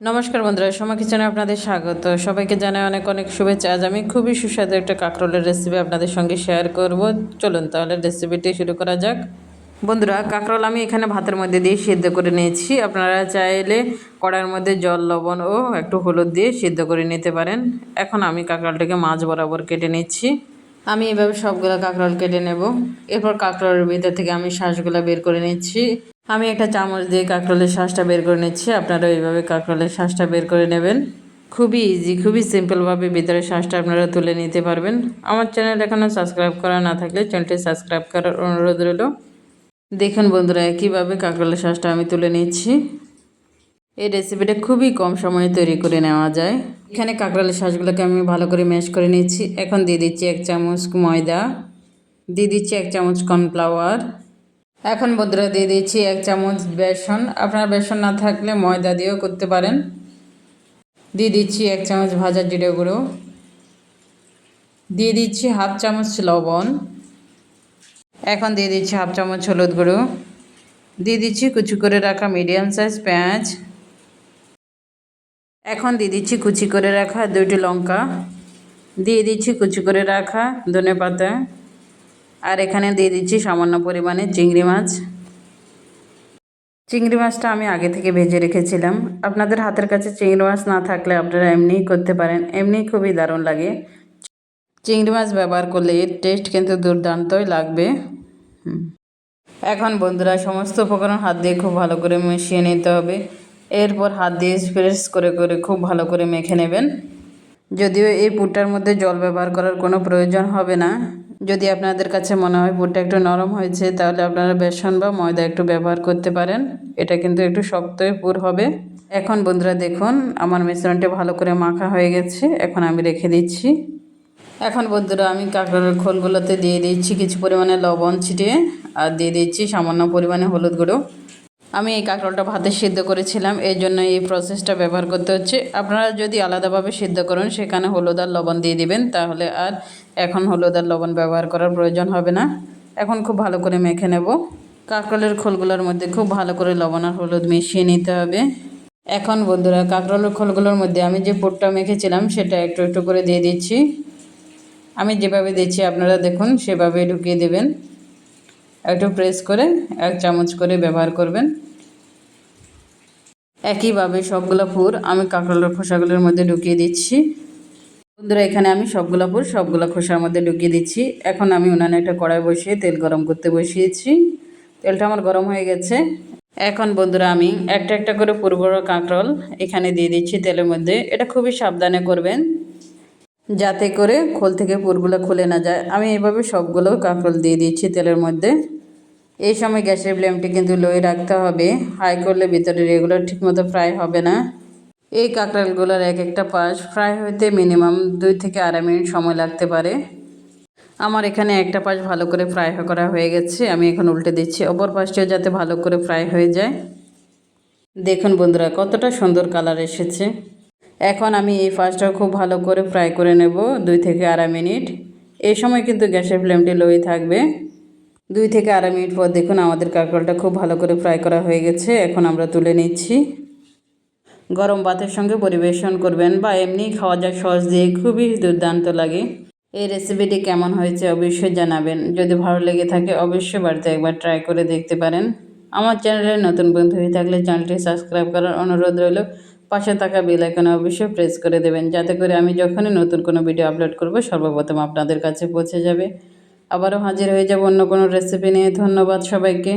নমস্কার বন্ধুরা, সোমা কিচেনে আপনাদের স্বাগত। সবাইকে জানাই অনেক অনেক শুভেচ্ছা। আজ আমি খুবই সুস্বাদু একটা কাঁকরোলের রেসিপি আপনাদের সঙ্গে শেয়ার করব। চলুন তাহলে রেসিপিটি শুরু করা যাক। বন্ধুরা, কাঁকরোল আমি এখানে ভাতের মধ্যে দিয়ে সিদ্ধ করে নিয়েছি। আপনারা চাইলে কড়াইয়ের মধ্যে জল, লবণ ও একটু হলুদ দিয়ে সিদ্ধ করে নিতে পারেন। এখন আমি কাঁকরোলটাকে মাঝ বরাবর কেটে নিচ্ছি। আমি এভাবে সবগুলো কাঁকরোল কেটে নেব। এরপর কাঁকরোলের ভিতর থেকে আমি শাঁসগুলো বের করে নিচ্ছি। আমি একটা চামচ দিয়ে কাঁকরোলের শাঁসটা বের করে নিচ্ছি। আপনারা এইভাবে কাঁকরোলের শাঁসটা বের করে নেবেন। খুবই ইজি, খুবই সিম্পলভাবে ভিতরের শাঁসটা আপনারা তুলে নিতে পারবেন। আমার চ্যানেল এখনও সাবস্ক্রাইব করা না থাকলে চ্যানেলটি সাবস্ক্রাইব করার অনুরোধ রইল। দেখুন বন্ধুরা, কীভাবে কাঁকরোলের শাঁসটা আমি তুলে নিচ্ছি। এই রেসিপিটা খুবই কম সময়ে তৈরি করে নেওয়া যায়। এখানে কাঁকরোলের শাঁসগুলোকে আমি ভালো করে ম্যাশ করে নিচ্ছি। এখন দিয়ে দিচ্ছি 1 চামচ ময়দা, দিয়ে দিচ্ছি 1 চামচ কর্নফ্লাওয়ার। এখন বন্ধুরা দিয়ে দিচ্ছি 1 চামচ বেসন। আপনার বেসন না থাকলে ময়দা দিয়েও করতে পারেন। দিয়ে দিচ্ছি 1 চামচ ভাজা জিরে গুঁড়ো, দিয়ে দিচ্ছি 1/2 চামচ লবণ। এখন দিয়ে দিচ্ছি 1/2 চামচ হলুদ গুঁড়ো, দিয়ে দিচ্ছি কুচি করে রাখা মিডিয়াম সাইজ পেঁয়াজ। এখন দিয়ে দিচ্ছি কুচি করে রাখা 2টি লঙ্কা, দিয়ে দিচ্ছি কুচি করে রাখা ধনেপাতা, আর এখানে দিয়ে দিচ্ছি সামান্য পরিমাণে চিংড়ি মাছ। চিংড়ি মাছটা আমি আগে থেকে ভেজে রেখেছিলাম। আপনাদের হাতের কাছে চিংড়ি মাছ না থাকলে আপনারা এমনিই করতে পারেন, এমনি খুবই দারুণ লাগে। চিংড়ি মাছ ব্যবহার করলে এর টেস্ট কিন্তু দুর্দান্তই লাগবে। এখন বন্ধুরা সমস্ত উপকরণ হাত দিয়ে খুব ভালো করে মিশিয়ে নিতে হবে। এরপর হাত দিয়ে প্রেস করে করে খুব ভালো করে মেখে নেবেন। যদিও এই পুরটার মধ্যে জল ব্যবহার করার কোনো প্রয়োজন হবে না। যদি আপনাদের কাছে মনে হয় পুরটা একটু নরম হয়েছে, তাহলে আপনারা বেসন বা ময়দা একটু ব্যবহার করতে পারেন। এটা কিন্তু একটু শক্তই পুর হবে। এখন বন্ধুরা দেখুন, আমার মিশ্রণটি ভালো করে মাখা হয়ে গেছে। এখন আমি রেখে দিচ্ছি। এখন বন্ধুরা আমি কাঁকরোলের খোলগুলোতে দিয়ে দিচ্ছি কিছু পরিমাণে লবণ ছিটিয়ে, আর দিয়ে দিচ্ছি সামান্য পরিমাণে হলুদ গুঁড়ো। আমি এই কাঁকরোলটা ভাতে সিদ্ধ করেছিলাম, এই জন্য এই প্রসেসটা ব্যবহার করতে হচ্ছে। আপনারা যদি আলাদাভাবে সিদ্ধ করেন সেখানে হলুদ আর লবণ দিয়ে দিবেন, তাহলে আর এখন হলুদ আর লবণ ব্যবহার করার প্রয়োজন হবে না। এখন খুব ভালো করে মেখে নেব। কাঁকরোলের খোলগুলোর মধ্যে খুব ভালো করে লবণ আর হলুদ মিশিয়ে নিতে হবে। এখন বন্ধুরা কাঁকরোলের খোলগুলোর মধ্যে আমি যে পুরটা মেখেছিলাম সেটা একটু একটু করে দিয়ে দিচ্ছি। আমি যেভাবে দিচ্ছি আপনারা দেখুন সেভাবে ঢুকিয়ে দেবেন। একটু প্রেস করে 1 চামচ করে ব্যবহার করবেন। একইভাবে সবগুলো পুর আমি কাঁকরোলের খোসাগুলোর মধ্যে ঢুকিয়ে দিচ্ছি। বন্ধুরা এখানে আমি সবগুলো পুর সবগুলো খোসার মধ্যে ঢুকিয়ে দিচ্ছি। এখন আমি উনানে একটা কড়াই বসিয়ে তেল গরম করতে বসিয়েছি। তেলটা আমার গরম হয়ে গেছে। এখন বন্ধুরা আমি একটা একটা করে পুরবড় কাঁকরোল এখানে দিয়ে দিচ্ছি তেলের মধ্যে। এটা খুবই সাবধানে করবেন, যাতে করে খোল থেকে পুরগুলো খুলে না যায়। আমি এইভাবে সবগুলো কাঁকরোল দিয়ে দিচ্ছি তেলের মধ্যে। এই সময় গ্যাসের ফ্লেমটি কিন্তু লোয়ে রাখতে হবে, হাই করলে ভিতরে এগুলো ঠিকমতো ফ্রাই হবে না। এই কাঁকরোলগুলোর এক একটা পাশ ফ্রাই হতে মিনিমাম 2 থেকে 2.5 মিনিট সময় লাগতে পারে। আমার এখানে একটা পাশ ভালো করে ফ্রাই করা হয়ে গেছে। আমি এখন উল্টে দিচ্ছি, অপর পাশটিও যাতে ভালো করে ফ্রাই হয়ে যায়। দেখুন বন্ধুরা কতটা সুন্দর কালার এসেছে। এখন আমি এই পাশটাও খুব ভালো করে ফ্রাই করে নেব 2 থেকে 2.5 মিনিট। এই সময় কিন্তু গ্যাসের ফ্লেমটি লোই থাকবে। 2 থেকে 2.5 মিনিট পর দেখুন আমাদের কাঁকরোলটা খুব ভালো করে ফ্রাই করা হয়ে গেছে। এখন আমরা তুলে নিচ্ছি। গরম ভাতের সঙ্গে পরিবেশন করবেন বা এমনি খাওয়া যায় সস দিয়ে, খুবই দুর্দান্ত লাগে। এই রেসিপিটি কেমন হয়েছে অবশ্যই জানাবেন। যদি ভালো লেগে থাকে অবশ্যই বাড়িতে একবার ট্রাই করে দেখতে পারেন। আমার চ্যানেলে নতুন বন্ধু হয়ে থাকলে চ্যানেলটি সাবস্ক্রাইব করার অনুরোধ রইল। পাশে থাকা বেল আইকনে অবশ্যই প্রেস করে দেবেন, যাতে করে আমি যখনই নতুন কোনো ভিডিও আপলোড করব সর্বপ্রথম আপনাদের কাছে পৌঁছে যাবে। আবারও হাজির হয়ে যাব অন্য কোনো রেসিপি নিয়ে। ধন্যবাদ সবাইকে।